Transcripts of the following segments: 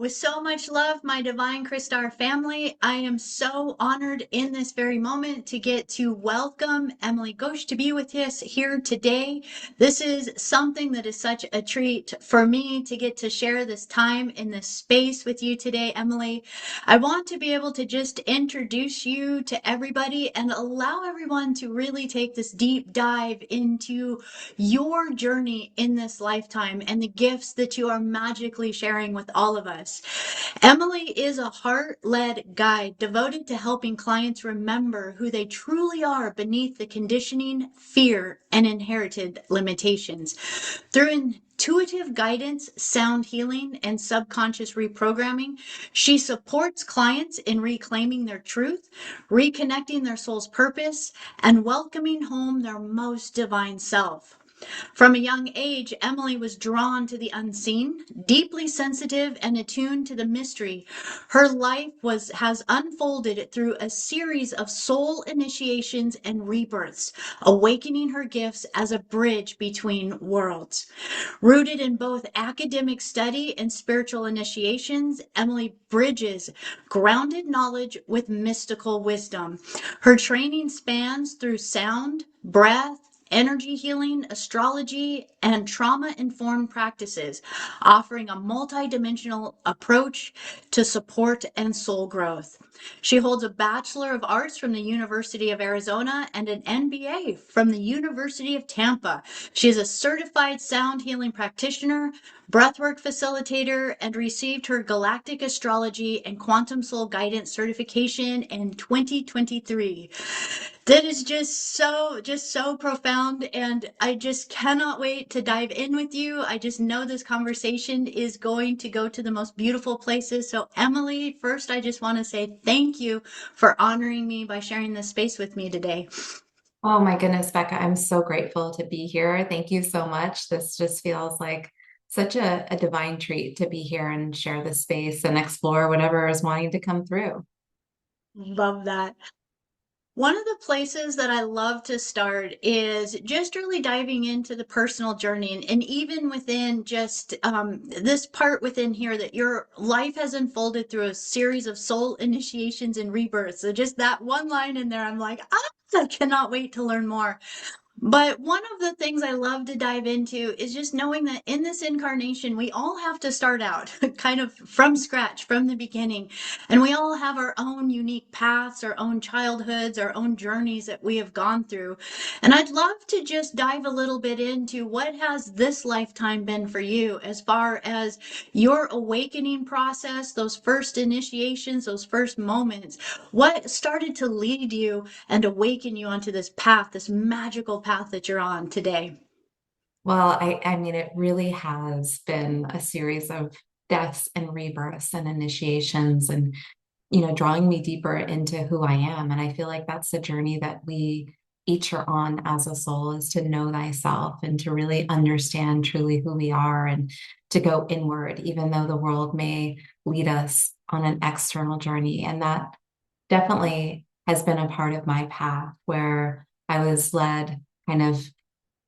With so much love, my Divine Crystar family, I am so honored in this very moment to get to welcome Emily Ghosh to be with us here today. This is something that is such a treat for me to get to share this time in this space with you today, Emily. I want to be able to just introduce you to everybody and allow everyone to really take this deep dive into your journey in this lifetime and the gifts that you are magically sharing with all of us. Emily is a heart-led guide devoted to helping clients remember who they truly are beneath the conditioning, fear, and inherited limitations. Through intuitive guidance, sound healing, and subconscious reprogramming, she supports clients in reclaiming their truth, reconnecting their soul's purpose, and welcoming home their most divine self. From a young age, Emily was drawn to the unseen, deeply sensitive and attuned to the mystery. Her life has unfolded through a series of soul initiations and rebirths, awakening her gifts as a bridge between worlds. Rooted in both academic study and spiritual initiations, Emily bridges grounded knowledge with mystical wisdom. Her training spans through sound, breath, energy healing, astrology, and trauma-informed practices, offering a multidimensional approach to support and soul growth. She holds a Bachelor of Arts from the University of Arizona and an MBA from the University of Tampa. She is a certified sound healing practitioner, breathwork facilitator, and received her Galactic Astrology and Quantum Soul Guidance certification in 2023. That is just so profound, and I just cannot wait to dive in with you. I just know this conversation is going to go to the most beautiful places. So Emily, first I just want to say thank you for honoring me by sharing this space with me today. Oh my goodness, Becca, I'm so grateful to be here. Thank you so much. This just feels like such a divine treat to be here and share this space and explore whatever is wanting to come through. Love that. One of the places that I love to start is just really diving into the personal journey, and even within just this part within here that your life has unfolded through a series of soul initiations and rebirths. So just that one line in there, I'm like, I cannot wait to learn more. But one of the things I love to dive into is just knowing that in this incarnation, we all have to start out kind of from scratch, from the beginning. And we all have our own unique paths, our own childhoods, our own journeys that we have gone through. And I'd love to just dive a little bit into what has this lifetime been for you as far as your awakening process, those first initiations, those first moments. What started to lead you and awaken you onto this path, this magical path that you're on today? Well, I mean, it really has been a series of deaths and rebirths and initiations and, drawing me deeper into who I am. And I feel like that's the journey that we each are on as a soul is to know thyself and to really understand truly who we are and to go inward, even though the world may lead us on an external journey. And that definitely has been a part of my path where I was led kind of,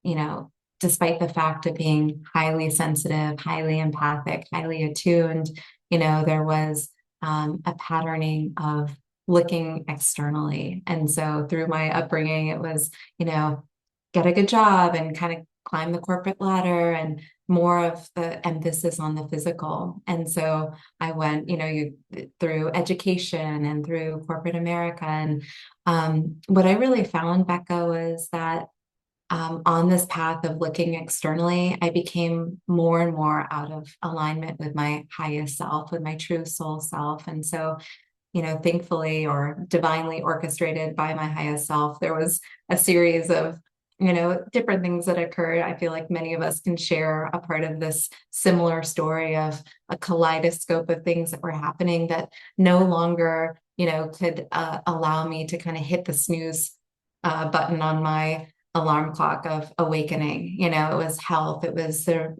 you know, despite the fact of being highly sensitive, highly empathic, highly attuned, there was a patterning of looking externally. And so through my upbringing, it was, get a good job and kind of climb the corporate ladder and more of the emphasis on the physical. And so I went, through education and through corporate America. And what I really found, Becca, was that on this path of looking externally, I became more and more out of alignment with my highest self, with my true soul self. And so, thankfully or divinely orchestrated by my highest self, there was a series of, different things that occurred. I feel like many of us can share a part of this similar story of a kaleidoscope of things that were happening that no longer, could allow me to kind of hit the snooze button on my alarm clock of awakening. It was health, it was the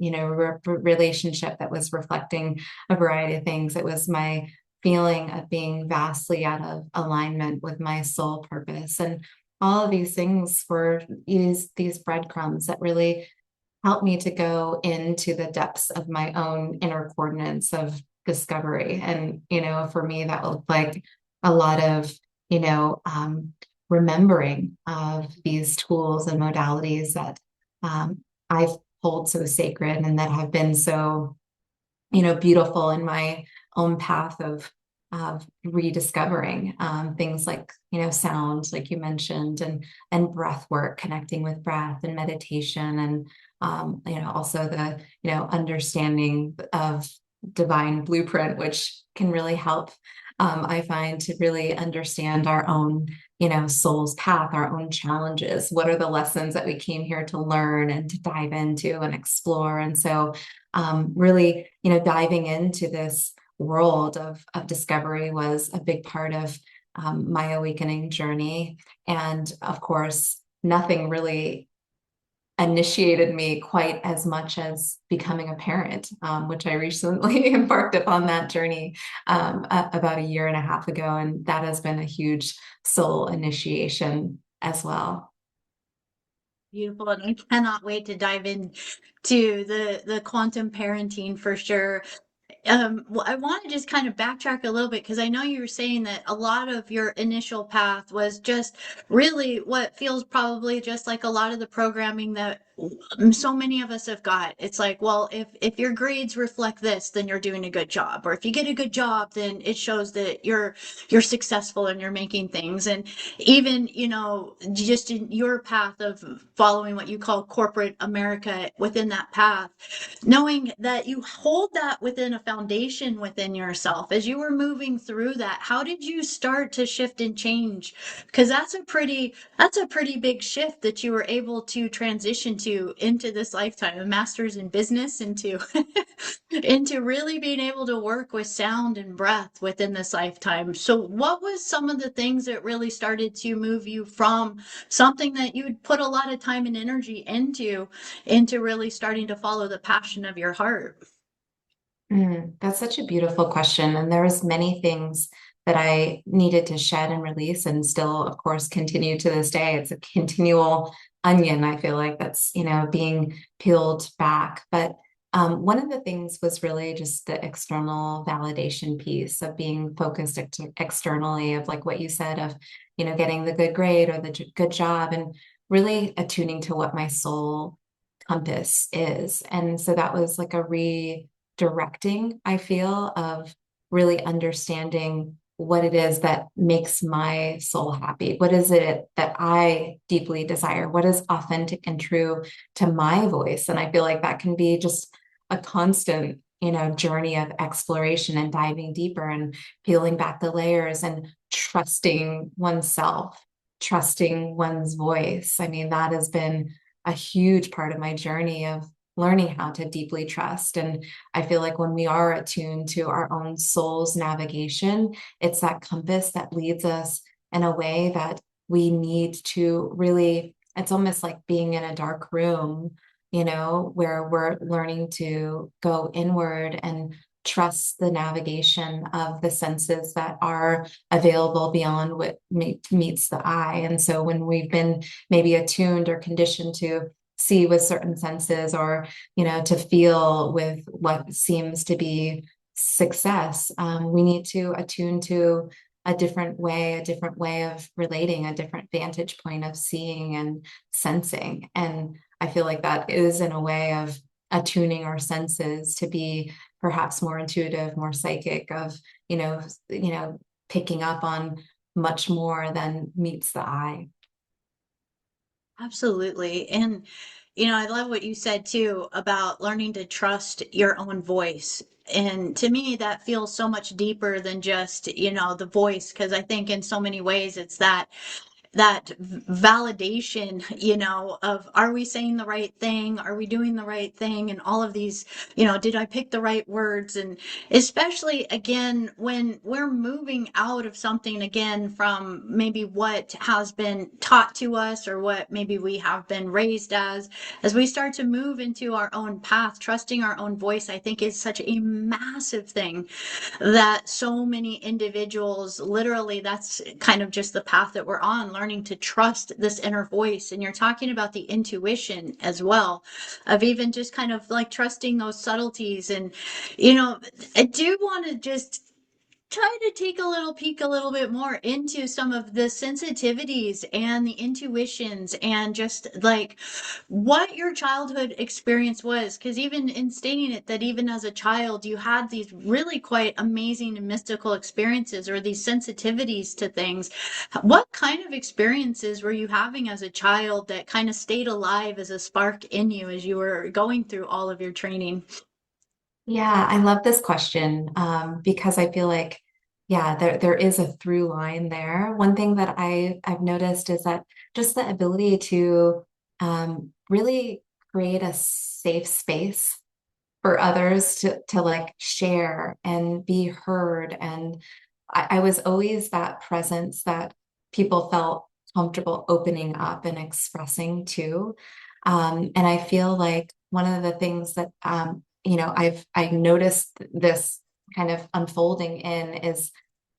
relationship that was reflecting a variety of things. It was my feeling of being vastly out of alignment with my soul purpose, and all of these things were these breadcrumbs that really helped me to go into the depths of my own inner coordinates of discovery. And, for me, that looked like a lot of, you know, um, remembering of these tools and modalities that I hold so sacred and that have been so, beautiful in my own path of rediscovering things like, sound, like you mentioned, and breath work, connecting with breath and meditation, and also the, understanding of divine blueprint, which can really help. I find to really understand our own, soul's path, our own challenges. What are the lessons that we came here to learn and to dive into and explore? And so, really, diving into this world of discovery was a big part of my awakening journey. And of course, nothing really initiated me quite as much as becoming a parent, which I recently embarked upon that journey about a year and a half ago. And that has been a huge soul initiation as well. Beautiful. And I cannot wait to dive in to the quantum parenting for sure. Well, I want to just kind of backtrack a little bit because I know you were saying that a lot of your initial path was just really what feels probably just like a lot of the programming that so many of us have got. It's like, well, if your grades reflect this, then you're doing a good job, or if you get a good job, then it shows that you're successful and you're making things. And even, just in your path of following what you call corporate America, within that path, knowing that you hold that within a foundation within yourself as you were moving through that, how did you start to shift and change? Because that's a pretty big shift that you were able to transition to into this lifetime, a master's in business, into into really being able to work with sound and breath within this lifetime. So what was some of the things that really started to move you from something that you'd put a lot of time and energy into really starting to follow the passion of your heart? That's such a beautiful question. And there was many things that I needed to shed and release and still, of course, continue to this day. It's a continual onion, I feel like that's, being peeled back. But one of the things was really just the external validation piece of being focused externally, of like what you said, of, getting the good grade or the good job, and really attuning to what my soul compass is. And so that was like a directing, I feel, of really understanding what it is that makes my soul happy. What is it that I deeply desire? What is authentic and true to my voice? And I feel like that can be just a constant, journey of exploration and diving deeper and peeling back the layers and trusting oneself, trusting one's voice. I mean, that has been a huge part of my journey of learning how to deeply trust. And I feel like when we are attuned to our own soul's navigation, it's that compass that leads us in a way that we need to really, it's almost like being in a dark room, where we're learning to go inward and trust the navigation of the senses that are available beyond what meets the eye. And so when we've been maybe attuned or conditioned to see with certain senses, or to feel with what seems to be success, we need to attune to a different way of relating, a different vantage point of seeing and sensing. And I feel like that is in a way of attuning our senses to be perhaps more intuitive, more psychic, of picking up on much more than meets the eye. Absolutely. And, I love what you said too about learning to trust your own voice. And to me, that feels so much deeper than just, the voice, because I think in so many ways it's that validation, of are we saying the right thing? Are we doing the right thing? And all of these, did I pick the right words? And especially again, when we're moving out of something again from maybe what has been taught to us or what maybe we have been raised as we start to move into our own path, trusting our own voice, I think is such a massive thing that so many individuals, literally, that's kind of just the path that we're on, learning learning to trust this inner voice. And you're talking about the intuition as well, of even just kind of like trusting those subtleties. And, I do want to just try to take a little peek a little bit more into some of the sensitivities and the intuitions and just like what your childhood experience was, because even in stating it, that even as a child you had these really quite amazing and mystical experiences or these sensitivities to things. What kind of experiences were you having as a child that kind of stayed alive as a spark in you as you were going through all of your training? Yeah, I love this question because I feel like, yeah, there is a through line there. One thing that I've noticed is that just the ability to really create a safe space for others to like share and be heard. And I was always that presence that people felt comfortable opening up and expressing to. And I feel like one of the things that I've noticed this kind of unfolding in is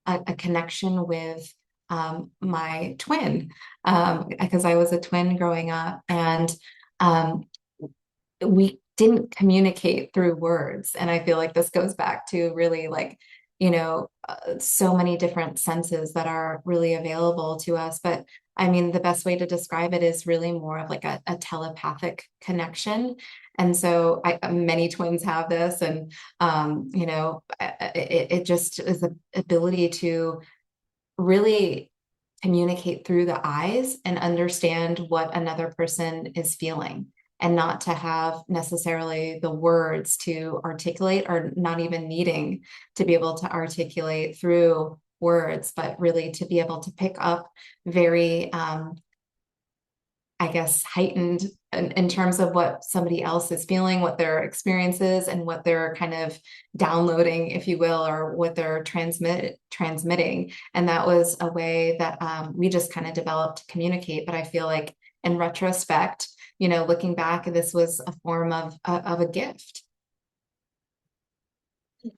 a connection with my twin, because I was a twin growing up, and um, we didn't communicate through words. And I feel like this goes back to really like, so many different senses that are really available to us. But I mean, the best way to describe it is really more of like a telepathic connection. And so many twins have this, and it just is the ability to really communicate through the eyes and understand what another person is feeling, and not to have necessarily the words to articulate, or not even needing to be able to articulate through words, but really to be able to pick up very I guess, heightened in terms of what somebody else is feeling, what their experience is, and what they're kind of downloading, if you will, or what they're transmitting. And that was a way that we just kind of developed to communicate. But I feel like in retrospect, looking back, this was a form of a gift.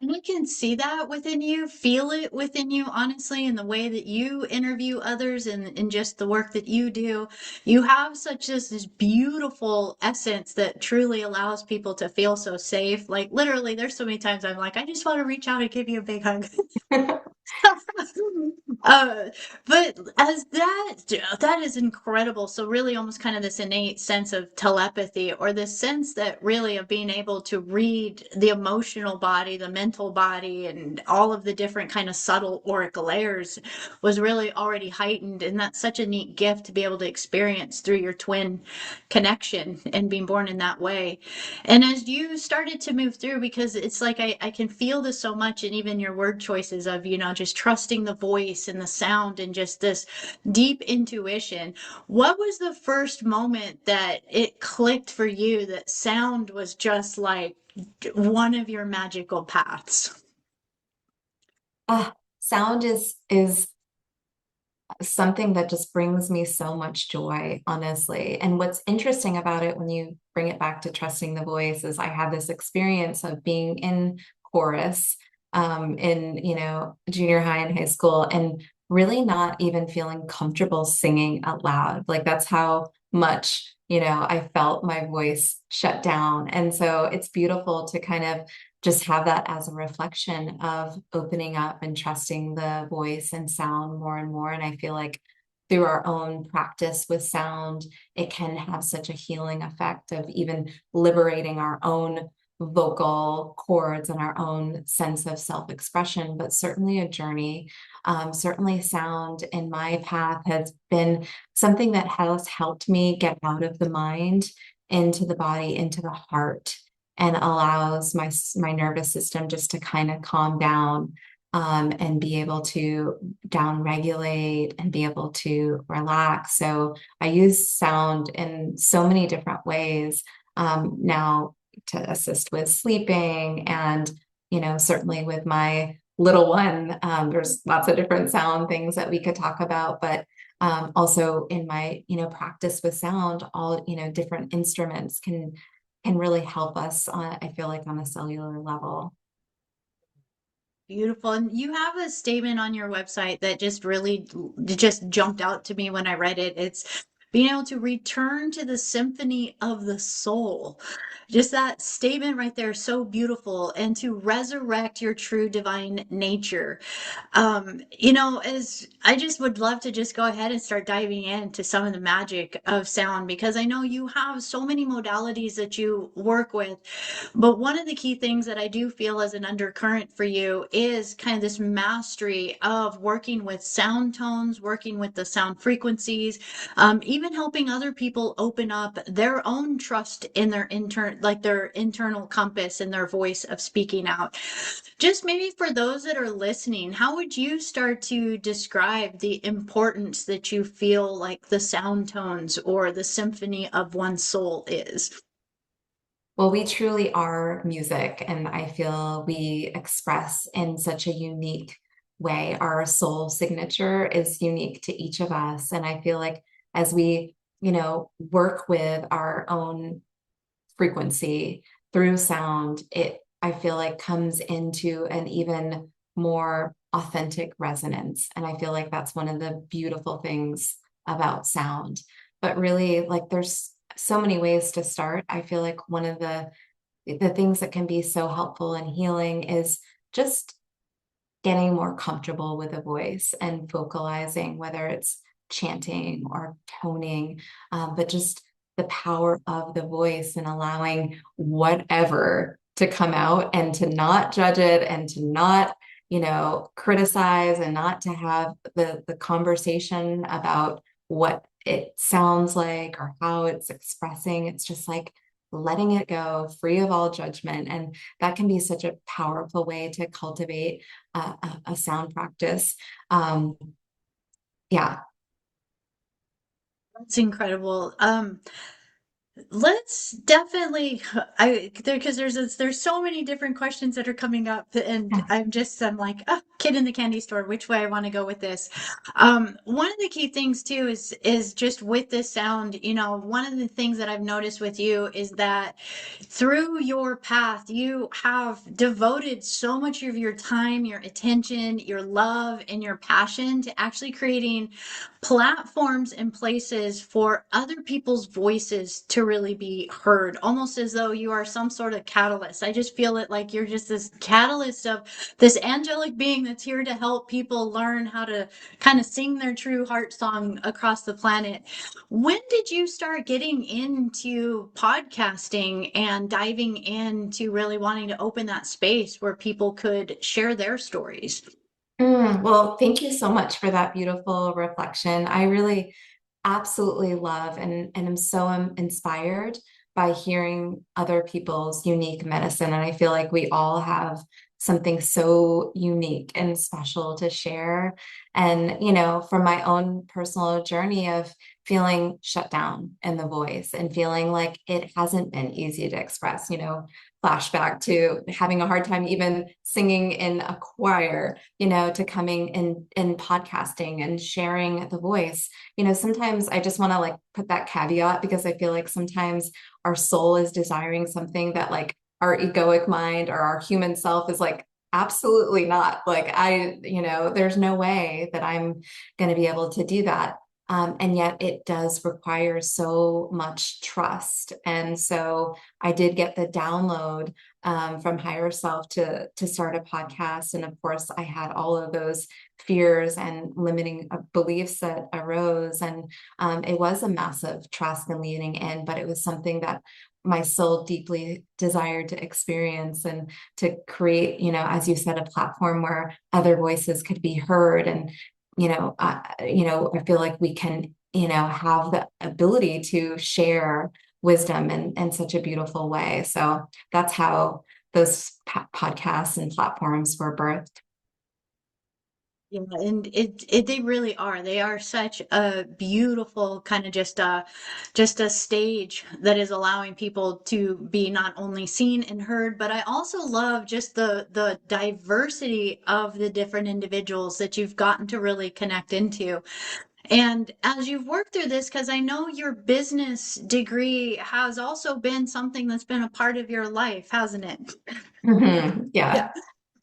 And I can see that within you, feel it within you, honestly, in the way that you interview others and just the work that you do. You have such this beautiful essence that truly allows people to feel so safe. Like literally, there's so many times I'm like, I just want to reach out and give you a big hug. uh, but as that is incredible. So really almost kind of this innate sense of telepathy, or this sense that really of being able to read the emotional body, the mental body, and all of the different kind of subtle auric layers was really already heightened. And that's such a neat gift to be able to experience through your twin connection and being born in that way. And as you started to move through, because it's like I can feel this so much, and even your word choices of, just trusting the voice and the sound and just this deep intuition. What was the first moment that it clicked for you that sound was just like one of your magical paths? Sound is something that just brings me so much joy, honestly. And what's interesting about it, when you bring it back to trusting the voice, is I had this experience of being in chorus in, junior high and high school, and really not even feeling comfortable singing out loud. Like that's how much, I felt my voice shut down. And so it's beautiful to kind of just have that as a reflection of opening up and trusting the voice and sound more and more. And I feel like through our own practice with sound, it can have such a healing effect of even liberating our own vocal cords and our own sense of self-expression, but certainly a journey. Certainly sound in my path has been something that has helped me get out of the mind into the body, into the heart, and allows my nervous system just to kind of calm down, and be able to down regulate and be able to relax. So I use sound in so many different ways now to assist with sleeping, and certainly with my little one, there's lots of different sound things that we could talk about, but also in my practice with sound, all different instruments can really help us on, I feel like, on a cellular level. Beautiful. And you have a statement on your website that just really just jumped out to me when I read it. It's being able to return to the symphony of the soul. Just that statement right there, so beautiful. And to resurrect your true divine nature. As I just would love to just go ahead and start diving into some of the magic of sound because I know you have so many modalities that you work with. But one of the key things that I do feel as an undercurrent for you is kind of this mastery of working with sound tones, working with the sound frequencies, even helping other people open up their own trust in their internal compass and their voice of speaking out. Just maybe for those that are listening, how would you start to describe the importance that you feel like the sound tones or the symphony of one's soul is? Well, we truly are music, and I feel we express in such a unique way. Our soul signature is unique to each of us. And I feel like as we, work with our own frequency through sound, it, I feel like, comes into an even more authentic resonance. And I feel like that's one of the beautiful things about sound. But really, like, there's so many ways to start. I feel like one of the things that can be so helpful and healing is just getting more comfortable with a voice and vocalizing, whether it's chanting or toning, but just the power of the voice and allowing whatever to come out and to not judge it and to not, criticize and not to have the conversation about what it sounds like or how it's expressing. It's just like letting it go, free of all judgment. And that can be such a powerful way to cultivate a sound practice. Um, yeah. That's incredible. Let's definitely, I there because there's so many different questions that are coming up, and I'm like, oh, kid in the candy store, which way I want to go with this. One of the key things too is just with this sound, one of the things that I've noticed with you is that through your path, you have devoted so much of your time, your attention, your love, and your passion to actually creating platforms and places for other people's voices to really be heard, almost as though you are some sort of catalyst. I just feel it like you're just this catalyst of this angelic being that's here to help people learn how to kind of sing their true heart song across the planet. When did you start getting into podcasting and diving into really wanting to open that space where people could share their stories? Well, thank you so much for that beautiful reflection. I really absolutely love and am so inspired by hearing other people's unique medicine. And I feel like we all have something so unique and special to share. And, from my own personal journey of feeling shut down in the voice and feeling like it hasn't been easy to express, flashback to having a hard time even singing in a choir, to coming in podcasting and sharing the voice. Sometimes I just want to like put that caveat because I feel like sometimes our soul is desiring something that like our egoic mind or our human self is like, absolutely not. Like there's no way that I'm going to be able to do that. And yet it does require so much trust. And so I did get the download from higher self to start a podcast. And of course, I had all of those fears and limiting beliefs that arose. And it was a massive trust and leaning in, but it was something that my soul deeply desired to experience and to create, as you said, a platform where other voices could be heard. And I feel like we can, have the ability to share wisdom in such a beautiful way. So that's how those podcasts and platforms were birthed. Yeah, and they really are. They are such a beautiful kind of just a stage that is allowing people to be not only seen and heard, but I also love just the diversity of the different individuals that you've gotten to really connect into. And as you've worked through this, because I know your business degree has also been something that's been a part of your life, hasn't it? Mhm. Yeah.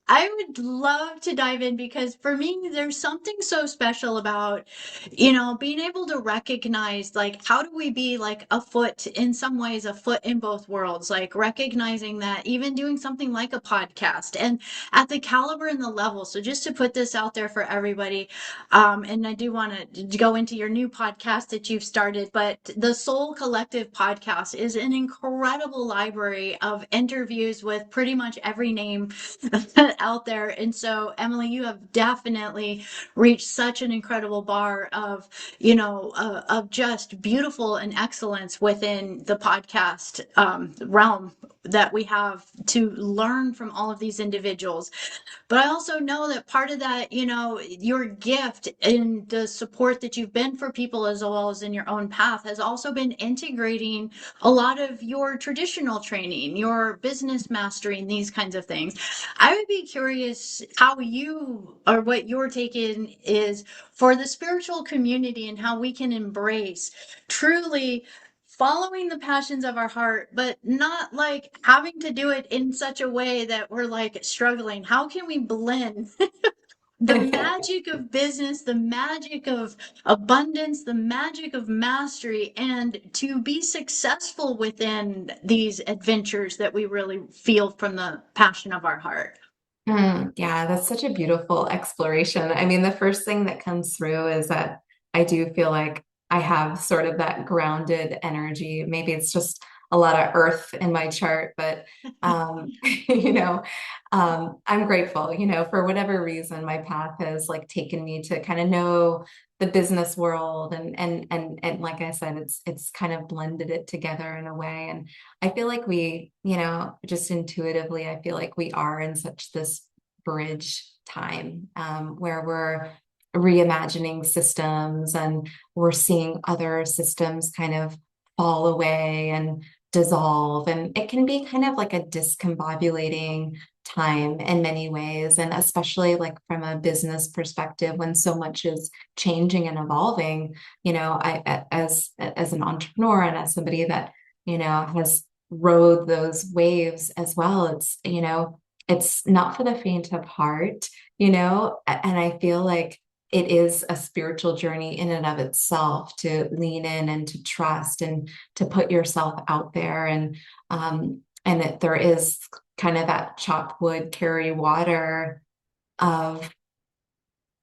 I would love to dive in because for me, there's something so special about, being able to recognize like how do we be like a foot in some ways, a foot in both worlds, like recognizing that even doing something like a podcast and at the caliber and the level. So just to put this out there for everybody, and I do want to go into your new podcast that you've started, but the Soul Collective podcast is an incredible library of interviews with pretty much every name out there. And so, Emily, you have definitely reached such an incredible bar of, of just beautiful and excellence within the podcast realm that we have to learn from all of these individuals. But I also know that part of that, your gift and the support that you've been for people as well as in your own path has also been integrating a lot of your traditional training, your business mastering, these kinds of things. I would be curious how you or what your take in is for the spiritual community and how we can embrace truly following the passions of our heart, but not like having to do it in such a way that we're like struggling. How can we blend the magic of business, the magic of abundance, the magic of mastery, and to be successful within these adventures that we really feel from the passion of our heart? Yeah, that's such a beautiful exploration. I mean, the first thing that comes through is that I do feel like I have sort of that grounded energy. Maybe it's just a lot of earth in my chart, but you know, I'm grateful, for whatever reason, my path has like taken me to kind of know the business world and like I said, it's kind of blended it together in a way. And I feel like we, just intuitively, I feel like we are in such this bridge time where we're reimagining systems and we're seeing other systems kind of fall away and dissolve. And it can be kind of like a discombobulating time in many ways. And especially like from a business perspective, when so much is changing and evolving, as an entrepreneur and as somebody that, has rode those waves as well. It's not for the faint of heart, and I feel like it is a spiritual journey in and of itself to lean in and to trust and to put yourself out there. And that there is kind of that chop wood, carry water of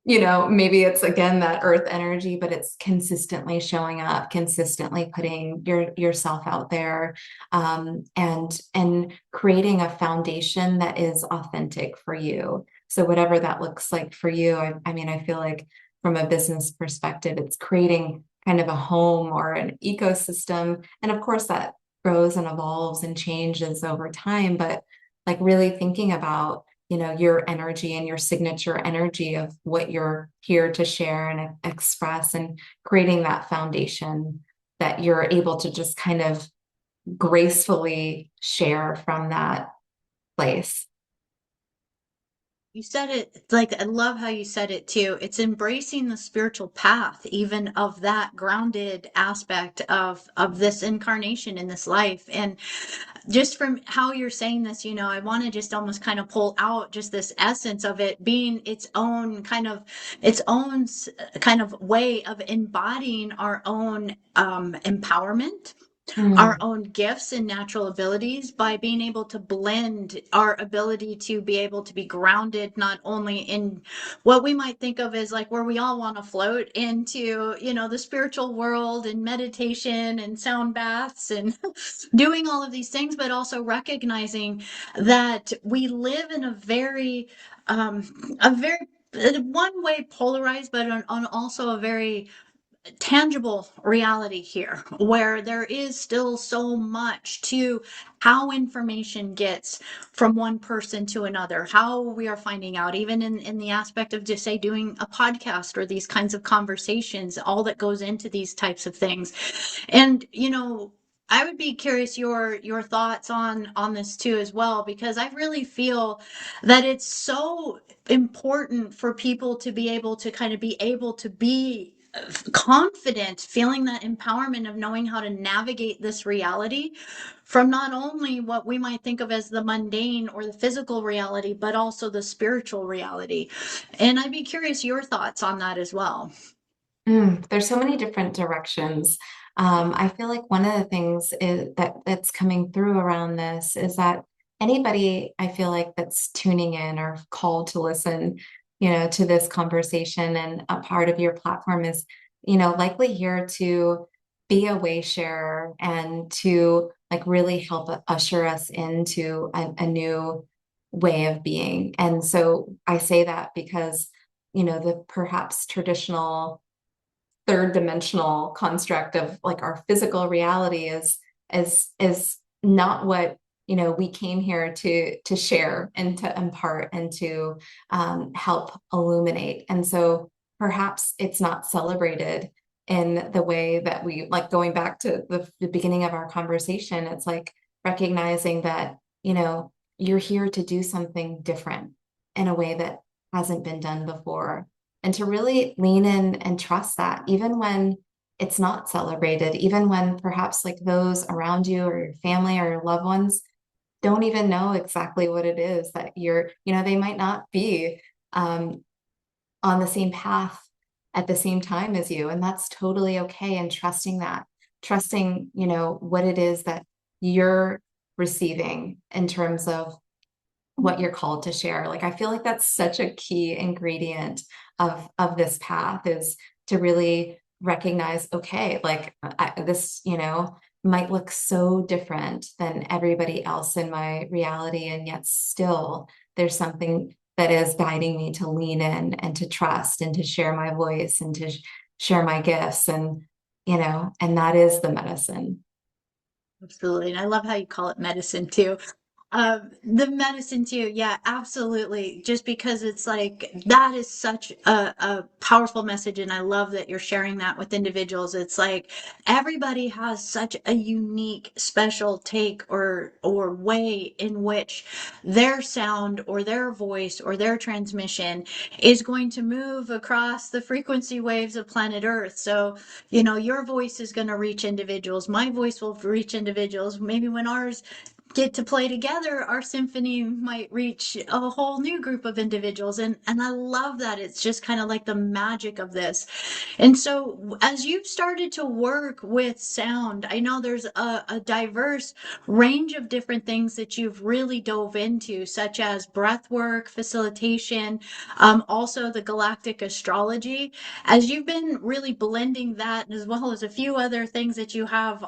maybe it's again that earth energy, but it's consistently showing up, consistently putting yourself out there, and creating a foundation that is authentic for you. So whatever that looks like for you, I mean, I feel like from a business perspective, it's creating kind of a home or an ecosystem. And of course that grows and evolves and changes over time, but like really thinking about your energy and your signature energy of what you're here to share and express and creating that foundation that you're able to just kind of gracefully share from that place. You said it like I love how you said it too. It's embracing the spiritual path, even of that grounded aspect of this incarnation in this life. And just from how you're saying this, I want to just almost kind of pull out just this essence of it being its own kind of way of embodying our own empowerment, our Mm, own gifts and natural abilities by being able to blend our ability to be able to be grounded not only in what we might think of as like where we all want to float into, the spiritual world and meditation and sound baths and doing all of these things, but also recognizing that we live in a very one way polarized, but on also a very tangible reality here where there is still so much to how information gets from one person to another, how we are finding out, even in the aspect of just say doing a podcast or these kinds of conversations, all that goes into these types of things. And I would be curious your thoughts on this too as well, because I really feel that it's so important for people to be able to kind of be able to be confident, feeling that empowerment of knowing how to navigate this reality from not only what we might think of as the mundane or the physical reality, but also the spiritual reality. And I'd be curious your thoughts on that as well. There's so many different directions. I feel like one of the things that's coming through around this is that anybody I feel like that's tuning in or called to listen, to this conversation and a part of your platform is, likely here to be a way sharer and to like really help usher us into a new way of being. And so I say that because, the perhaps traditional third dimensional construct of like our physical reality is not what we came here to share and to impart and to help illuminate. And so perhaps it's not celebrated in the way that we like going back to the beginning of our conversation. It's like recognizing that you're here to do something different in a way that hasn't been done before, and to really lean in and trust that even when it's not celebrated, even when perhaps like those around you or your family or your loved ones don't even know exactly what it is that they might not be um, on the same path at the same time as you. And that's totally okay. And trusting, what it is that you're receiving in terms of what you're called to share. Like I feel like that's such a key ingredient of this path, is to really recognize, okay, like this, might look so different than everybody else in my reality, and yet still there's something that is guiding me to lean in and to trust and to share my voice and to share my gifts, and that is the medicine. Absolutely. And I love how you call it medicine too. The medicine too. Yeah, absolutely. Just because it's like that is such a powerful message. And I love that you're sharing that with individuals. It's like everybody has such a unique, special take or way in which their sound or their voice or their transmission is going to move across the frequency waves of planet Earth. So, your voice is going to reach individuals. My voice will reach individuals. Maybe when ours get to play together, our symphony might reach a whole new group of individuals. And I love that. It's just kind of like the magic of this. And so as you've started to work with sound, I know there's a diverse range of different things that you've really dove into, such as breath work, facilitation, also the galactic astrology. As you've been really blending that, as well as a few other things that you have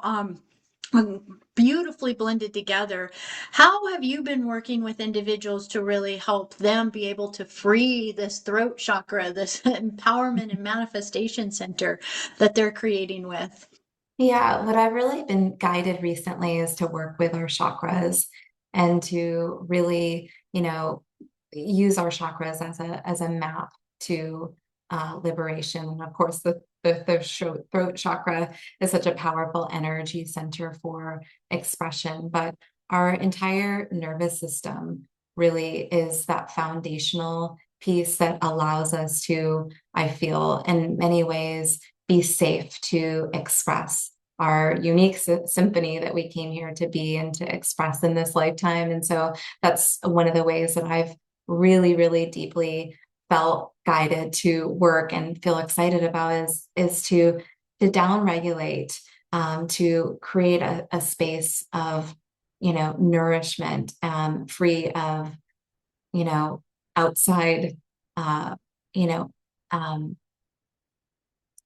beautifully blended together. How have you been working with individuals to really help them be able to free this throat chakra, this empowerment and manifestation center that they're creating with? Yeah, what I've really been guided recently is to work with our chakras and to really, use our chakras as a map to liberation. And of course, the throat chakra is such a powerful energy center for expression, but our entire nervous system really is that foundational piece that allows us to, I feel, in many ways, be safe to express our unique symphony that we came here to be and to express in this lifetime. And so that's one of the ways that I've really, really deeply felt guided to work and feel excited about is to down regulate, to create a space of nourishment, free of you know outside uh, you know um,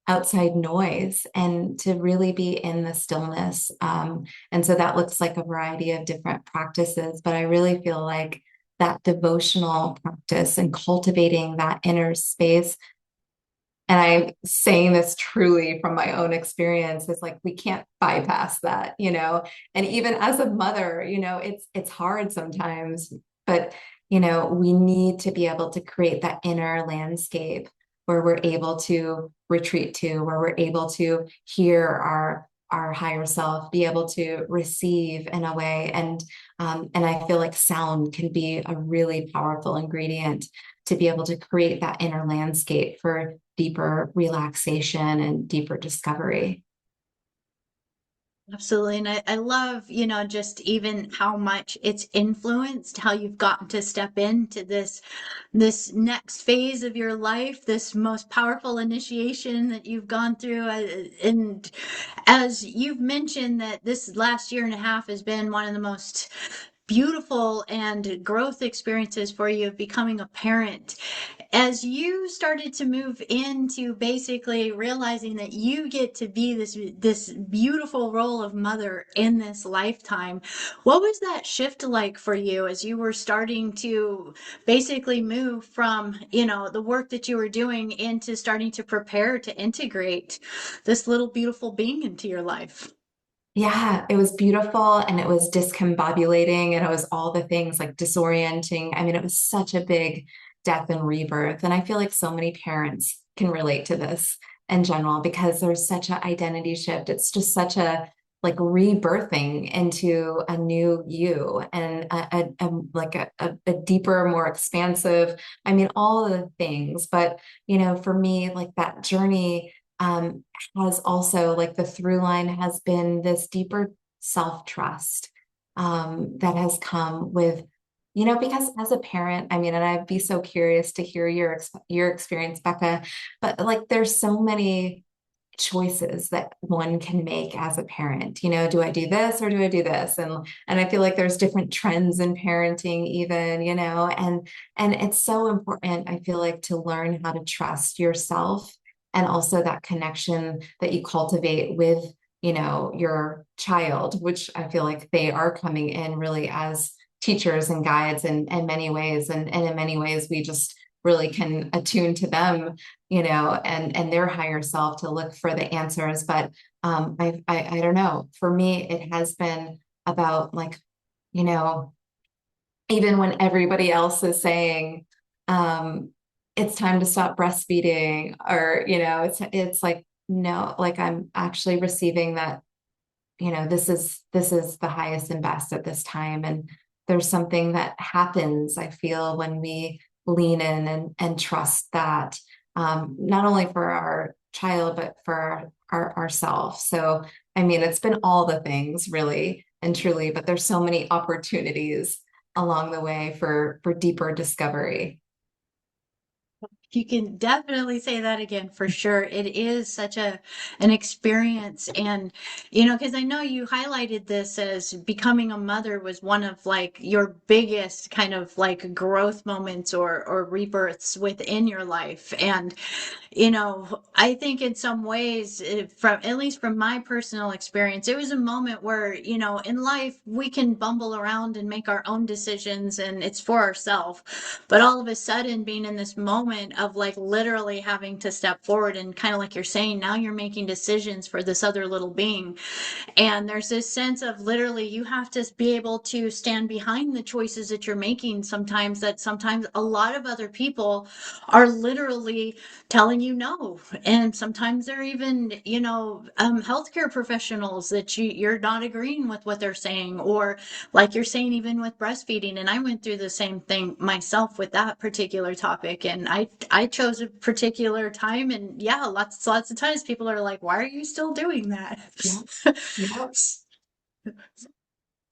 outside noise, and to really be in the stillness. And so that looks like a variety of different practices, but I really feel like that devotional practice and cultivating that inner space, and I'm saying this truly from my own experience, is like we can't bypass that. And even as a mother, it's hard sometimes, but we need to be able to create that inner landscape where we're able to retreat to, where we're able to hear our higher self, be able to receive in a way. And I feel like sound can be a really powerful ingredient to be able to create that inner landscape for deeper relaxation and deeper discovery. Absolutely. And I love, just even how much it's influenced how you've gotten to step into this next phase of your life, this most powerful initiation that you've gone through. And as you've mentioned that this last year and a half has been one of the most beautiful and growth experiences for you of becoming a parent. As you started to move into basically realizing that you get to be this beautiful role of mother in this lifetime, what was that shift like for you as you were starting to basically move from, the work that you were doing into starting to prepare to integrate this little beautiful being into your life? Yeah, it was beautiful and it was discombobulating and it was all the things like disorienting. I mean, it was such a big death and rebirth. And I feel like so many parents can relate to this in general because there's such an identity shift. It's just such a like rebirthing into a new you and a deeper, more expansive, I mean, all of the things. But, for me, like that journey has also like the through line has been this deeper self-trust that has come with, because as a parent, I mean, and I'd be so curious to hear your experience, Becca, but like there's so many choices that one can make as a parent. Do I do this or do I do this? And I feel like there's different trends in parenting even, and it's so important, I feel like, to learn how to trust yourself and also that connection that you cultivate with, your child, which I feel like they are coming in really as teachers and guides in many ways. And in many ways, we just really can attune to them, and their higher self to look for the answers. But I don't know. For me, it has been about like, you know, even when everybody else is saying, it's time to stop breastfeeding, or, it's like, no, like I'm actually receiving that, this is the highest and best at this time. And there's something that happens, I feel, when we lean in and trust that, not only for our child, but for ourselves. So, I mean, it's been all the things really and truly, but there's so many opportunities along the way for deeper discovery. You can definitely say that again for sure. It is such an experience. And, because I know you highlighted this as becoming a mother was one of like your biggest kind of like growth moments or rebirths within your life. And I think in some ways, from at least from my personal experience, it was a moment where, in life we can bumble around and make our own decisions and it's for ourselves. But all of a sudden, being in this moment of like literally having to step forward and kind of like you're saying, now you're making decisions for this other little being. And there's this sense of literally you have to be able to stand behind the choices that you're making sometimes, that sometimes a lot of other people are literally telling you no. And sometimes they're even, healthcare professionals that you're not agreeing with what they're saying, or like you're saying, even with breastfeeding. And I went through the same thing myself with that particular topic. And I chose a particular time, and yeah, lots of times people are like, why are you still doing that? Yeah. Yeah.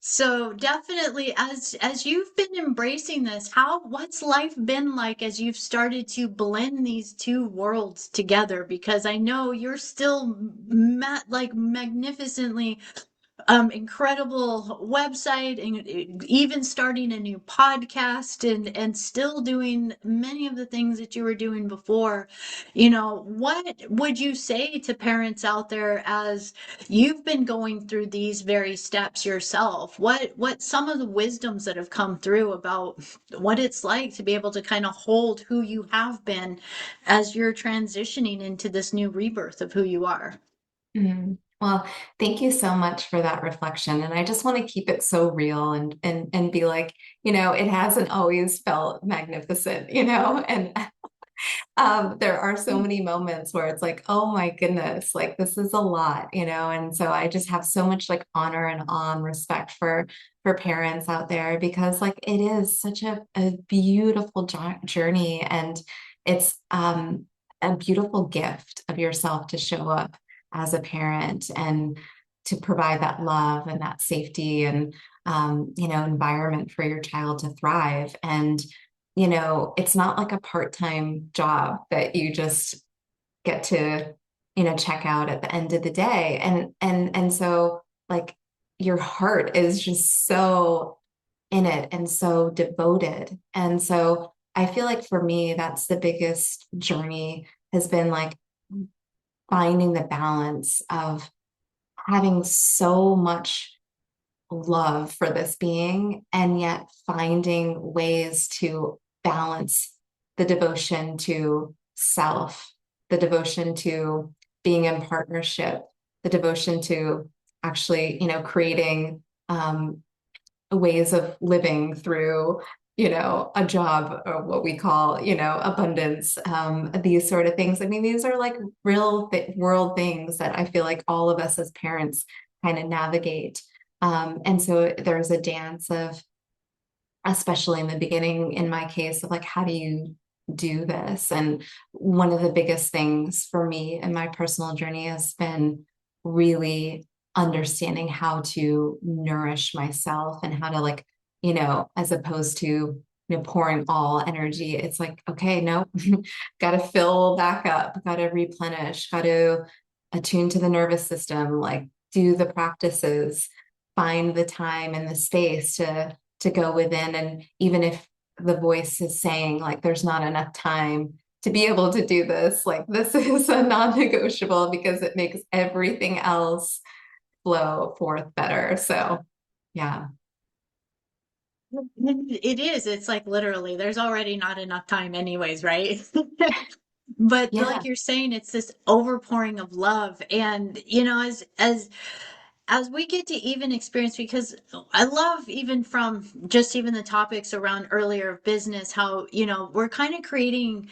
So definitely, as you've been embracing this, what's life been like as you've started to blend these two worlds together? Because I know you're still like magnificently incredible website, and even starting a new podcast, and still doing many of the things that you were doing before. What would you say to parents out there as you've been going through these very steps yourself? What some of the wisdoms that have come through about what it's like to be able to kind of hold who you have been as you're transitioning into this new rebirth of who you are? Mhm. Well, thank you so much for that reflection. And I just want to keep it so real and be like, it hasn't always felt magnificent, and There are so many moments where it's like, oh my goodness, like this is a lot, and so I just have so much like honor and awe and respect for parents out there because like it is such a beautiful journey, and it's a beautiful gift of yourself to show up as a parent and to provide that love and that safety and environment for your child to thrive. And it's not like a part-time job that you just get to, check out at the end of the day. And so like your heart is just so in it and so devoted. And so I feel like for me, that's the biggest journey has been like finding the balance of having so much love for this being and yet finding ways to balance the devotion to self, the devotion to being in partnership, the devotion to actually, creating ways of living through a job or what we call abundance, these sort of things. I mean, these are like real world things that I feel like all of us as parents kind of navigate. And so there's a dance of, especially in the beginning, in my case, of like, how do you do this? And one of the biggest things for me in my personal journey has been really understanding how to nourish myself and how to like, as opposed to, pouring all energy, it's like, okay, no, got to fill back up, got to replenish, got to attune to the nervous system, like do the practices, find the time and the space to go within. And even if the voice is saying like there's not enough time to be able to do this, like this is a non-negotiable because it makes everything else flow forth better. So yeah. It is. It's like literally, there's already not enough time anyways, right? But Yeah. like you're saying, it's this overpouring of love. And, as we get to even experience, because I love even from just even the topics around earlier of business, how, we're kind of creating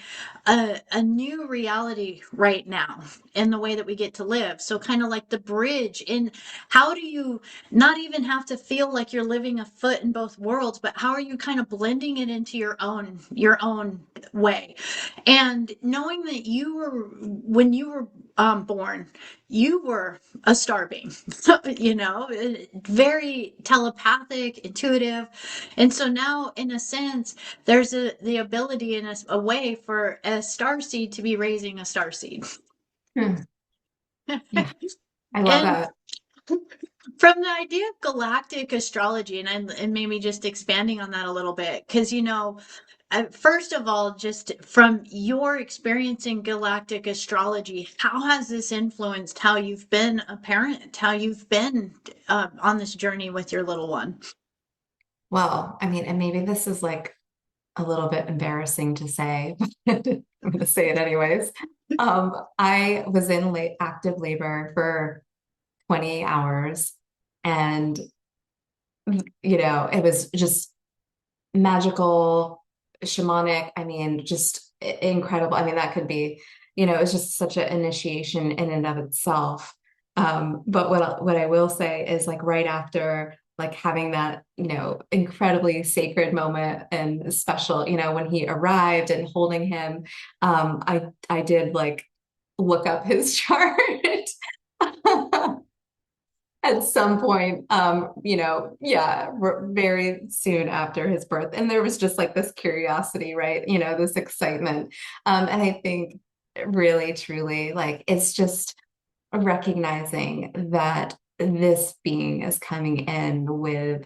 a new reality right now in the way that we get to live. So kind of like the bridge in how do you not even have to feel like you're living a foot in both worlds, but how are you kind of blending it into your own way? And knowing that when you were born, you were a star being, very telepathic, intuitive. And so now, in a sense, there's the ability in a way for a star seed to be raising a star seed. Hmm. Yeah. I love And that. from the idea of galactic astrology, and maybe just expanding on that a little bit, because first of all, just from your experience in galactic astrology, how has this influenced how you've been a parent, how you've been on this journey with your little one? Well, I mean, and maybe this is like a little bit embarrassing to say, but I'm going to say it anyways. I was in active labor for 20 hours and, it was just magical, shamanic. I mean, just incredible. I mean, that could be, it's just such an initiation in and of itself. But what I will say is like right after like having that, incredibly sacred moment and special, when he arrived and holding him, I did like look up his chart. At some point, yeah, very soon after his birth. And there was just like this curiosity, right? This excitement. And I think really, truly, like it's just recognizing that this being is coming in with,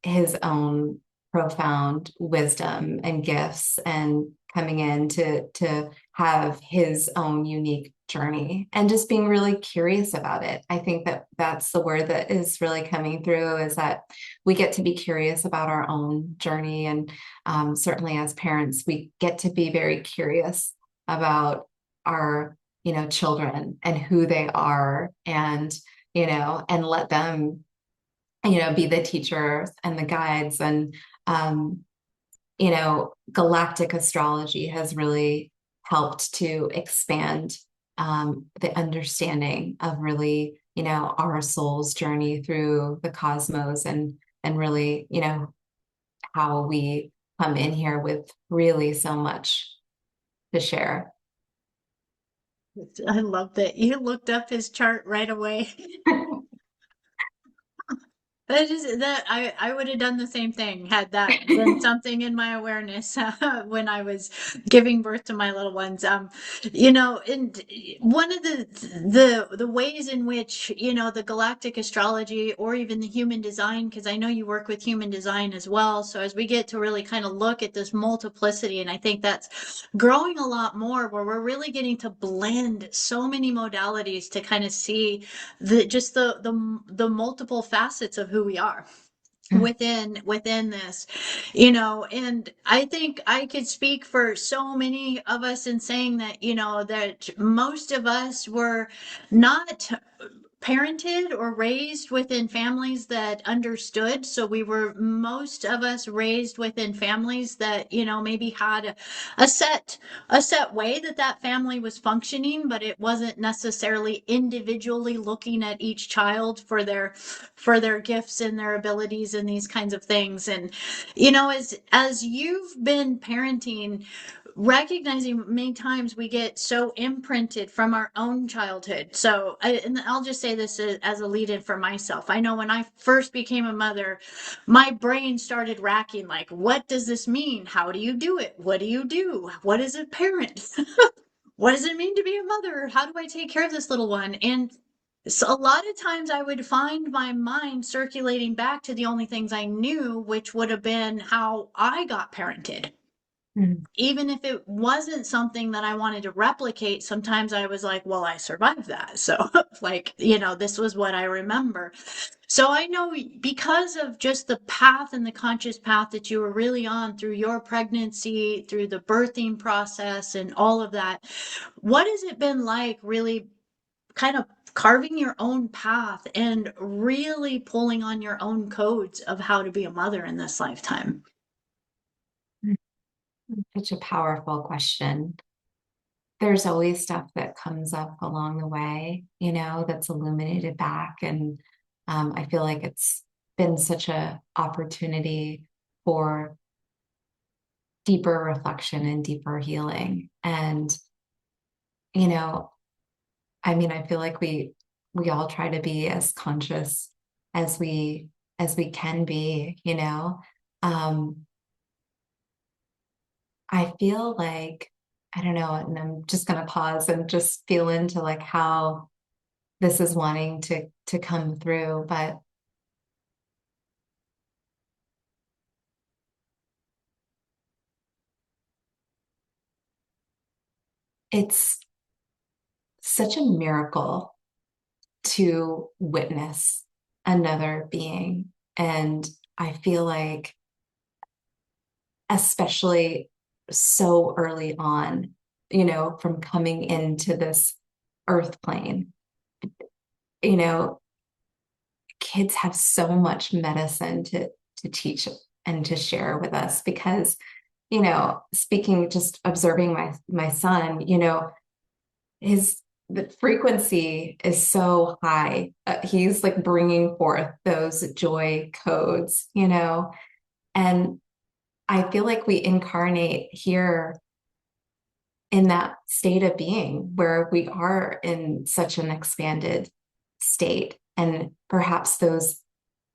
his own profound wisdom and gifts and coming in to have his own unique journey and just being really curious about it. I think that that's the word that is really coming through is that we get to be curious about our own journey. And certainly as parents, we get to be very curious about our children and who they are and and let them be the teachers and the guides and Galactic astrology has really helped to expand the understanding of really, our soul's journey through the cosmos and really, how we come in here with really so much to share. I love that you looked up his chart right away. That is that I would have done the same thing had that been something in my awareness when I was giving birth to my little ones. And one of the ways in which, the galactic astrology or even the human design, because I know you work with human design as well. So as we get to really kind of look at this multiplicity, and I think that's growing a lot more where we're really getting to blend so many modalities to kind of see the multiple facets of who we are within this, and I think I could speak for so many of us in saying that, that most of us were not parented or raised within families that understood. So we were, most of us, raised within families that, maybe had a set a set way that that family was functioning, but it wasn't necessarily individually looking at each child for their gifts and their abilities and these kinds of things. And, as you've been parenting, recognizing many times we get so imprinted from our own childhood. And I'll just say this as a lead in for myself. I know when I first became a mother, my brain started racking like, what does this mean? How do you do it? What do you do? What is a parent? What does it mean to be a mother? How do I take care of this little one? And so a lot of times I would find my mind circulating back to the only things I knew, which would have been how I got parented. Mm. Even if it wasn't something that I wanted to replicate, sometimes I was like, well, I survived that. So, like, this was what I remember. So I know, because of just the path and the conscious path that you were really on through your pregnancy, through the birthing process, and all of that, what has it been like really kind of carving your own path and really pulling on your own codes of how to be a mother in this lifetime? Such a powerful question. There's always stuff that comes up along the way, that's illuminated back. And I feel like it's been such a opportunity for deeper reflection and deeper healing. And, you know, I feel like we all try to be as conscious as we can be, Um, I feel like, I don't know, and I'm just gonna pause and just feel into like how this is wanting to come through, but it's such a miracle to witness another being. And I feel like, especially so early on, from coming into this earth plane, you know, kids have so much medicine to teach and to share with us because, speaking, just observing my son, his the frequency is so high. He's like bringing forth those joy codes, and I feel like we incarnate here in that state of being where we are in such an expanded state. And perhaps those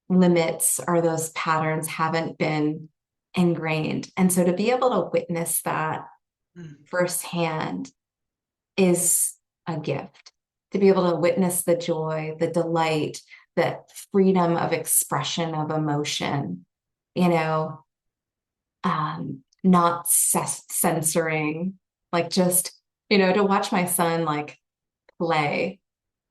limits or those patterns haven't been ingrained. And so to be able to witness that firsthand is a gift. To be able to witness the joy, the delight, the freedom of expression of emotion, you know, not censoring, like just, to watch my son like play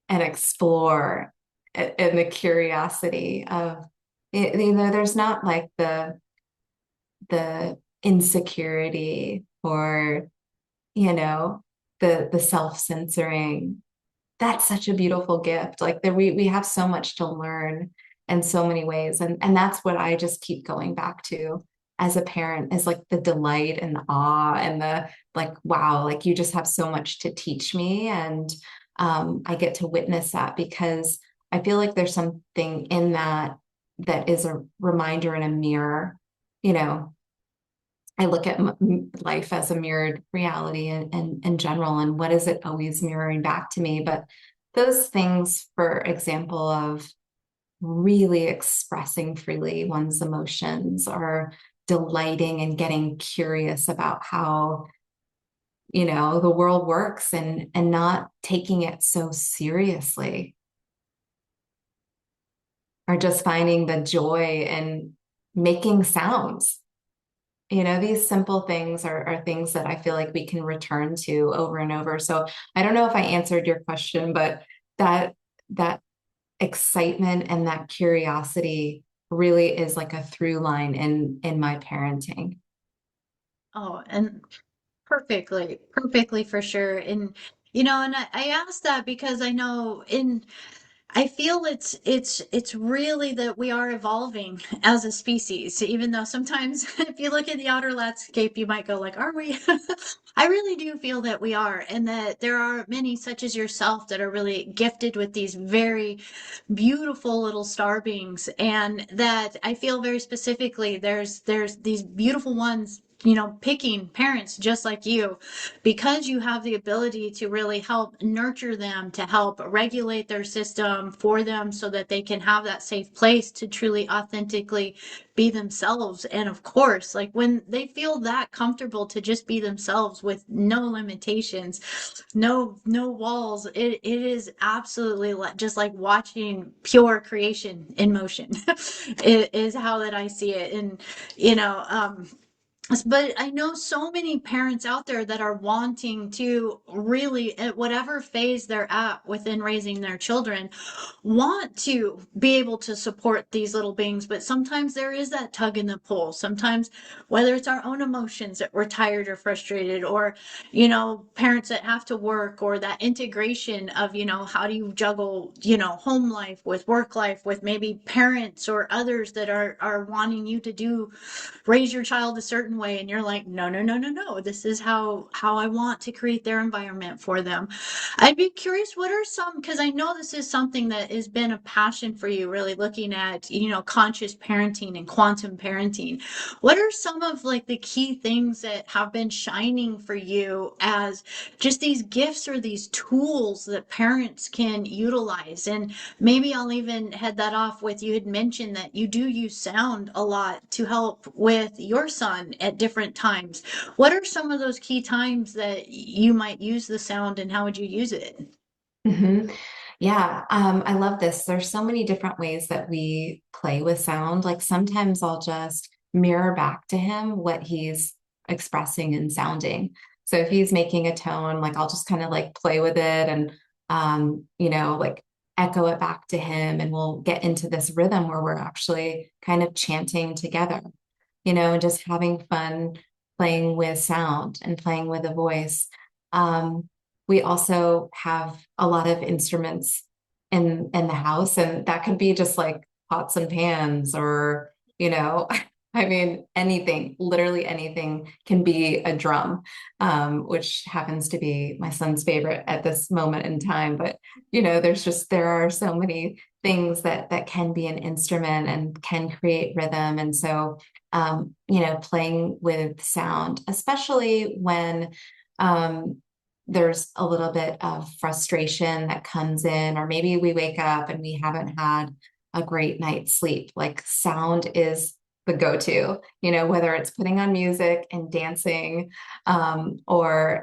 and explore and the curiosity of, there's not like the insecurity or, the self-censoring. That's such a beautiful gift. Like that we have so much to learn in so many ways. And that's what I just keep going back to as a parent is like the delight and the awe and the like, wow, like you just have so much to teach me. And I get to witness that because I feel like there's something in that that is a reminder and a mirror. You know, I look at life as a mirrored reality in general, and what is it always mirroring back to me? But those things, for example, of really expressing freely one's emotions or delighting and getting curious about how, the world works and not taking it so seriously, or just finding the joy in making sounds. These simple things are things that I feel like we can return to over and over. So I don't know if I answered your question, but that excitement and that curiosity really is like a through line in my parenting. Oh, and perfectly for sure. And and I asked that because I know in I feel it's really that we are evolving as a species, even though sometimes if you look at the outer landscape, you might go like, are we? I really do feel that we are, and that there are many such as yourself that are really gifted with these very beautiful little star beings, and that I feel very specifically there's these beautiful ones, picking parents just like you, because you have the ability to really help nurture them, to help regulate their system for them so that they can have that safe place to truly authentically be themselves. And of course, like when they feel that comfortable to just be themselves with no limitations, no walls, it is absolutely just like watching pure creation in motion. It is how that I see it. And but I know so many parents out there that are wanting to really, at whatever phase they're at within raising their children, want to be able to support these little beings. But sometimes there is that tug in the pull. Sometimes, whether it's our own emotions that we're tired or frustrated, or, parents that have to work, or that integration of, how do you juggle, home life with work life, with maybe parents or others that are wanting you to raise your child a certain way, and you're like, no, no, no, no, no, this is how I want to create their environment for them. I'd be curious, what are some, because I know this is something that has been a passion for you, really looking at conscious parenting and quantum parenting. What are some of like the key things that have been shining for you as just these gifts or these tools that parents can utilize? And maybe I'll even head that off with, you had mentioned that you do use sound a lot to help with your son at different times. What are some of those key times that you might use the sound, and how would you use it? hmm Yeah, I love this. There's so many different ways that we play with sound. Like sometimes I'll just mirror back to him what he's expressing and sounding. So if he's making a tone, like I'll just kind of like play with it and like echo it back to him, and we'll get into this rhythm where we're actually kind of chanting together, and just having fun playing with sound and playing with a voice. Um, we also have a lot of instruments in the house, and that could be just like pots and pans, or I mean, anything, literally anything can be a drum, which happens to be my son's favorite at this moment in time. But there are so many things that can be an instrument and can create rhythm. And so playing with sound, especially when there's a little bit of frustration that comes in, or maybe we wake up and we haven't had a great night's sleep. Like sound is the go-to, whether it's putting on music and dancing, or,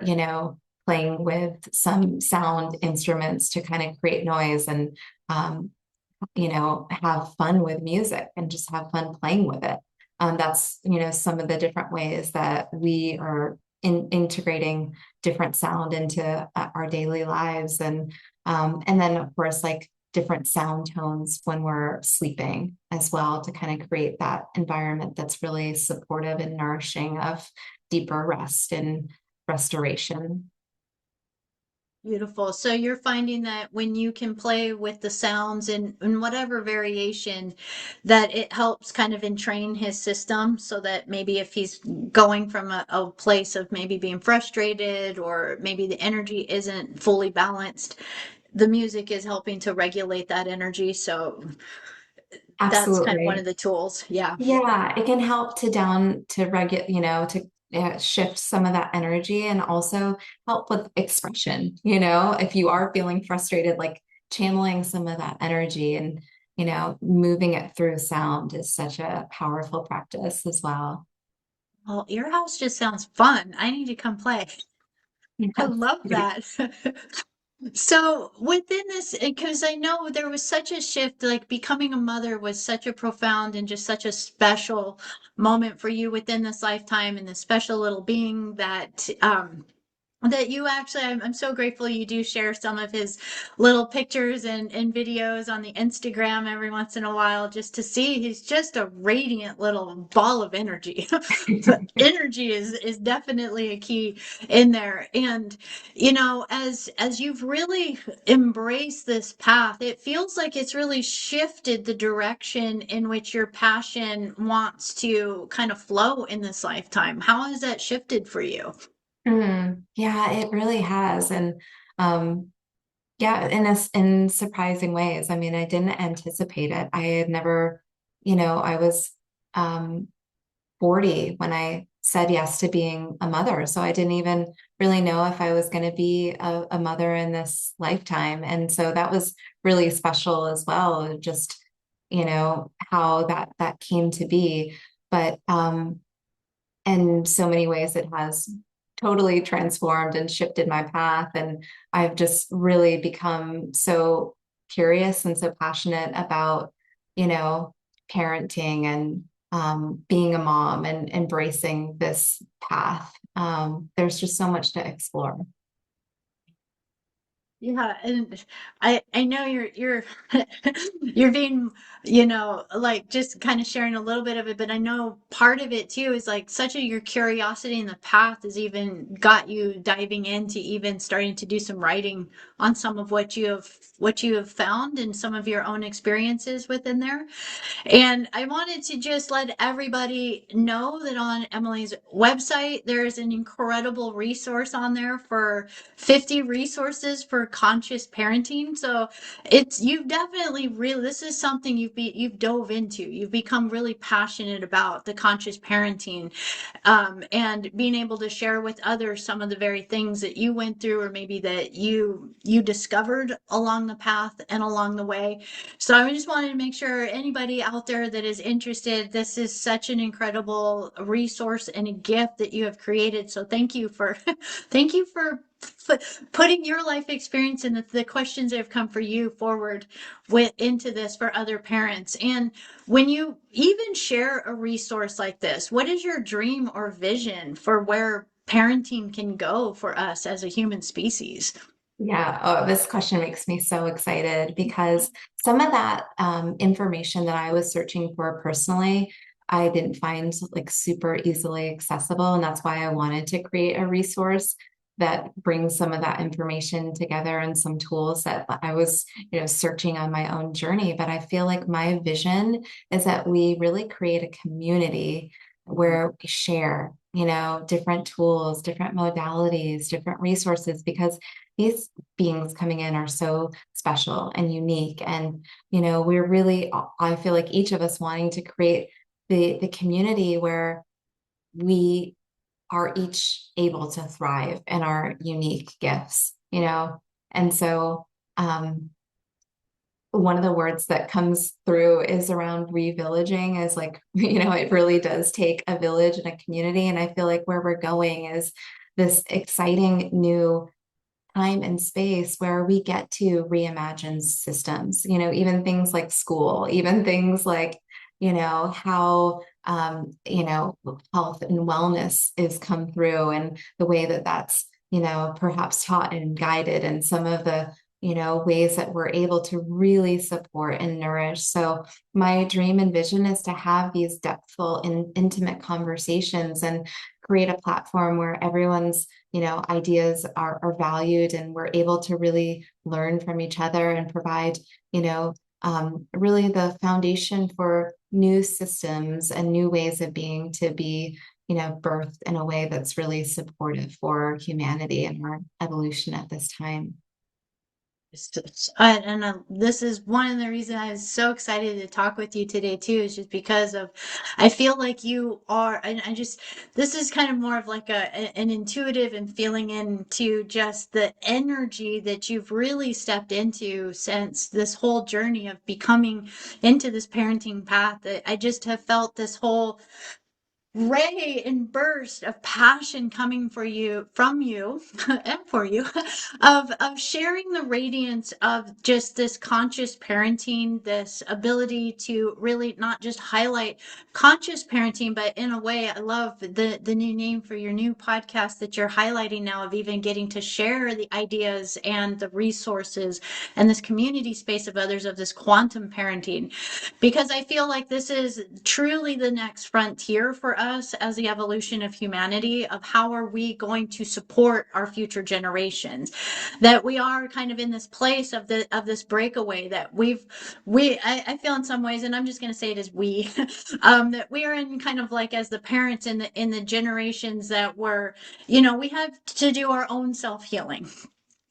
playing with some sound instruments to kind of create noise and, have fun with music and just have fun playing with it. That's, some of the different ways that we are integrating different sound into our daily lives. And then of course, like different sound tones when we're sleeping as well, to kind of create that environment that's really supportive and nourishing of deeper rest and restoration. Beautiful. So you're finding that when you can play with the sounds in whatever variation, that it helps kind of entrain his system so that maybe if he's going from a place of maybe being frustrated or maybe the energy isn't fully balanced, the music is helping to regulate that energy. So that's kind of one of Absolutely. the tools. Yeah. Yeah, it can help to down to regulate, to shift some of that energy and also help with expression. If you are feeling frustrated, like channeling some of that energy and, moving it through sound is such a powerful practice as well. Well, your house just sounds fun. I need to come play. I Yes. love that. So within this, because I know there was such a shift, like becoming a mother was such a profound and just such a special moment for you within this lifetime and this special little being that you actually, I'm so grateful you do share some of his little pictures and videos on the Instagram every once in a while just to see he's just a radiant little ball of energy. But energy is definitely a key in there. And as you've really embraced this path, it feels like it's really shifted the direction in which your passion wants to kind of flow in this lifetime. How has that shifted for you? Yeah, it really has. And yeah, in surprising ways. I mean, I didn't anticipate it. I had never, I was um 40 when I said yes to being a mother. So I didn't even really know if I was going to be a mother in this lifetime. And so that was really special as well, just, how that came to be. But in so many ways, it has totally transformed and shifted my path. And I've just really become so curious and so passionate about, you know, parenting and being a mom and embracing this path. There's just so much to explore. Yeah, and I know you're you're being, like just kind of sharing a little bit of it, but I know part of it too is like such a your curiosity in the path has even got you diving into even starting to do some writing on some of what you have found and some of your own experiences within there. And I wanted to just let everybody know that on Emily's website, there's an incredible resource on there for 50 resources for conscious parenting. So you've definitely really, this is something you've dove into. You've become really passionate about the conscious parenting, and being able to share with others some of the very things that you went through or maybe that you discovered along the path and along the way. So I just wanted to make sure anybody out there that is interested, this is such an incredible resource and a gift that you have created. So thank you for thank you for putting your life experience and the questions that have come for you forward into this for other parents. And when you even share a resource like this, what is your dream or vision for where parenting can go for us as a human species? Yeah, oh, this question makes me so excited because some of that information that I was searching for personally, I didn't find like super easily accessible. And that's why I wanted to create a resource that brings some of that information together and some tools that I was, searching on my own journey. But I feel like my vision is that we really create a community where we share, different tools, different modalities, different resources, because these beings coming in are so special and unique. And, we're really, I feel like each of us wanting to create the community where we are each able to thrive in our unique gifts. And so, one of the words that comes through is around revillaging, is like, it really does take a village and a community. And I feel like where we're going is this exciting new time and space where we get to reimagine systems, even things like school, even things like, how, health and wellness is come through and the way that that's, perhaps taught and guided and some of the, ways that we're able to really support and nourish. So my dream and vision is to have these depthful and intimate conversations and create a platform where everyone's, ideas are valued and we're able to really learn from each other and provide, really the foundation for new systems and new ways of being to be, birthed in a way that's really supportive for humanity and our evolution at this time. This is one of the reasons I was so excited to talk with you today too, is just because of, I feel like you are, and I just, this is kind of more of like an intuitive and feeling into just the energy that you've really stepped into since this whole journey of becoming into this parenting path. That I just have felt this whole ray and burst of passion coming for you from you and for you of sharing the radiance of just this conscious parenting, this ability to really not just highlight conscious parenting, but in a way, I love the new name for your new podcast that you're highlighting now, of even getting to share the ideas and the resources and this community space of others, of this quantum parenting, because I feel like this is truly the next frontier for us as the evolution of humanity, of how are we going to support our future generations. That we are kind of in this place of this breakaway that I feel in some ways, and I'm just going to say it as we, that we are in kind of like as the parents in the generations that were, we have to do our own self healing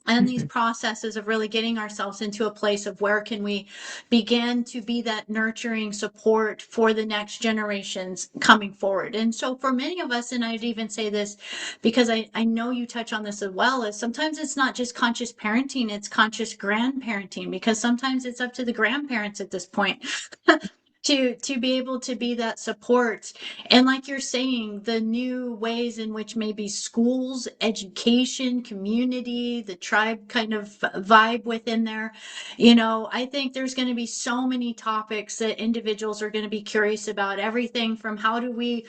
and these processes of really getting ourselves into a place of where can we begin to be that nurturing support for the next generations coming forward. And so for many of us, and I'd even say this because I know you touch on this as well, is sometimes it's not just conscious parenting, it's conscious grandparenting, because sometimes it's up to the grandparents at this point to be able to be that support. And like you're saying, the new ways in which maybe schools, education, community, the tribe kind of vibe within there, I think there's going to be so many topics that individuals are going to be curious about. Everything from how do we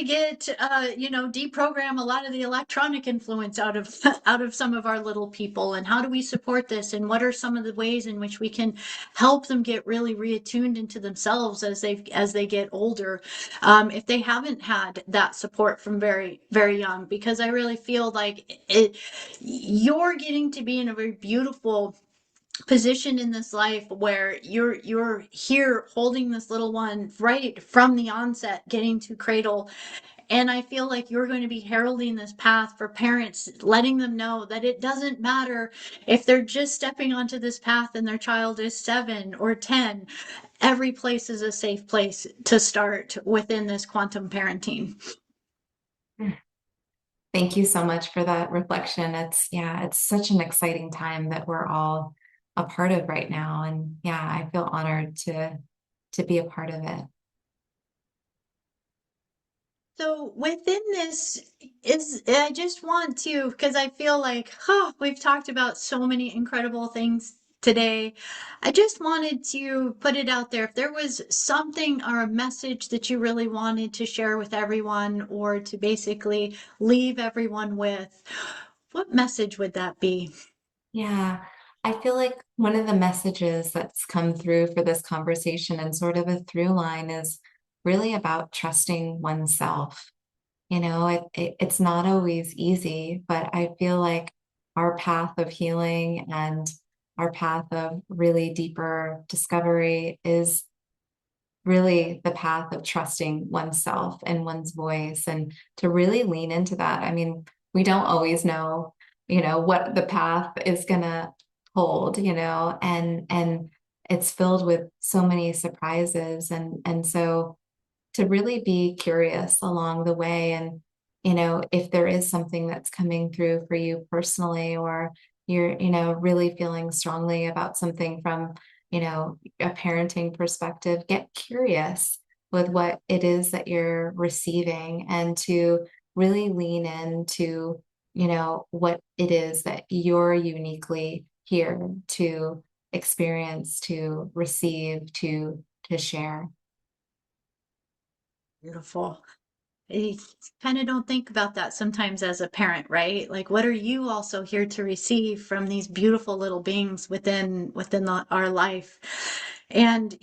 get deprogram a lot of the electronic influence out of out of some of our little people, and how do we support this, and what are some of the ways in which we can help them get really reattuned into themselves as they get older, if they haven't had that support from very very young. Because I really feel like you're getting to be in a very beautiful position in this life where you're here holding this little one right from the onset, getting to cradle. And I feel like you're going to be heralding this path for parents, letting them know that it doesn't matter if they're just stepping onto this path and their child is 7 or 10. Every place is a safe place to start within this quantum parenting. Thank you so much for that reflection. It's such an exciting time that we're all a part of right now. And yeah, I feel honored to be a part of it. So within this is, I just want to, because I feel like, we've talked about so many incredible things today. I just wanted to put it out there. If there was something or a message that you really wanted to share with everyone, or to basically leave everyone with, what message would that be? Yeah, I feel like one of the messages that's come through for this conversation and sort of a through line is really about trusting oneself. It's not always easy, but I feel like our path of healing and our path of really deeper discovery is really the path of trusting oneself and one's voice, and to really lean into that. I mean, we don't always know, what the path is gonna hold, and it's filled with so many surprises, and so to really be curious along the way. And if there is something that's coming through for you personally, or you're really feeling strongly about something from a parenting perspective, get curious with what it is that you're receiving, and to really lean into what it is that you're uniquely here to experience, to receive, to share. Beautiful. I kind of don't think about that sometimes as a parent, right? Like, what are you also here to receive from these beautiful little beings within our life? And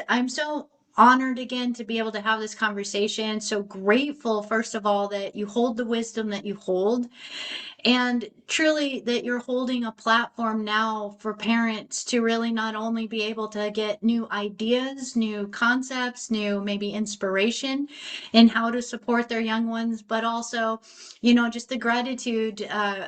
I'm so honored again to be able to have this conversation. So grateful, first of all, that you hold the wisdom that you hold, and truly that you're holding a platform now for parents to really not only be able to get new ideas, new concepts, new maybe inspiration in how to support their young ones, but also, just the gratitude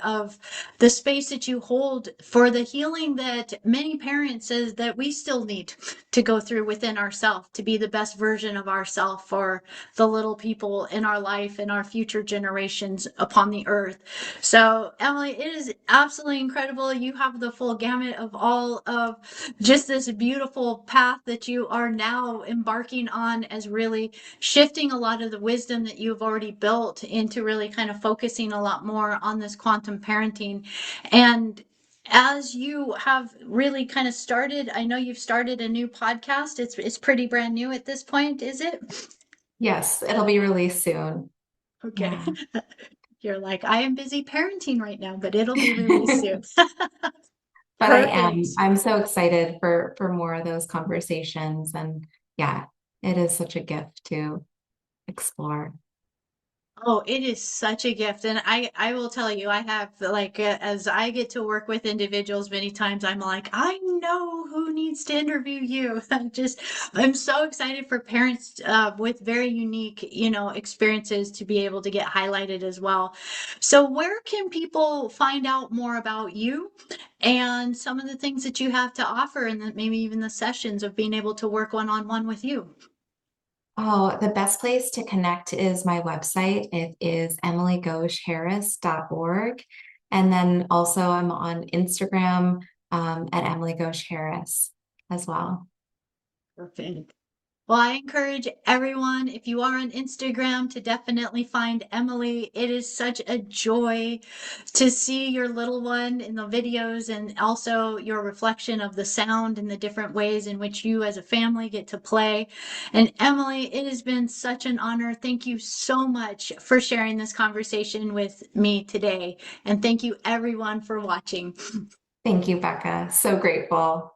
of the space that you hold for the healing that many parents says that we still need to go through within ourselves to be the best version of ourselves for the little people in our life and our future generations upon the earth. So, Emily, it is absolutely incredible. You have the full gamut of all of just this beautiful path that you are now embarking on, as really shifting a lot of the wisdom that you've already built into really kind of focusing a lot more on this quantum parenting. And as you have really kind of started, I know you've started a new podcast. It's pretty brand new at this point, is it? Yes, it'll be released soon. Okay. Yeah. You're like, I am busy parenting right now, but it'll be released soon. But I Perfect. am. I'm so excited for more of those conversations. And yeah, it is such a gift to explore. Oh, it is such a gift. And I will tell you, I have like, as I get to work with individuals many times, I'm like, I know who needs to interview you. I'm so excited for parents with very unique, experiences to be able to get highlighted as well. So where can people find out more about you and some of the things that you have to offer, and then maybe even the sessions of being able to work one-on-one with you? Oh, the best place to connect is my website. It is emilyghoshharris.org. And then also I'm on Instagram at Emily Ghosh Harris as well. Perfect. Well, I encourage everyone, if you are on Instagram, to definitely find Emily. It is such a joy to see your little one in the videos, and also your reflection of the sound and the different ways in which you as a family get to play. And Emily, it has been such an honor. Thank you so much for sharing this conversation with me today. And thank you everyone for watching. Thank you, Becca. So grateful.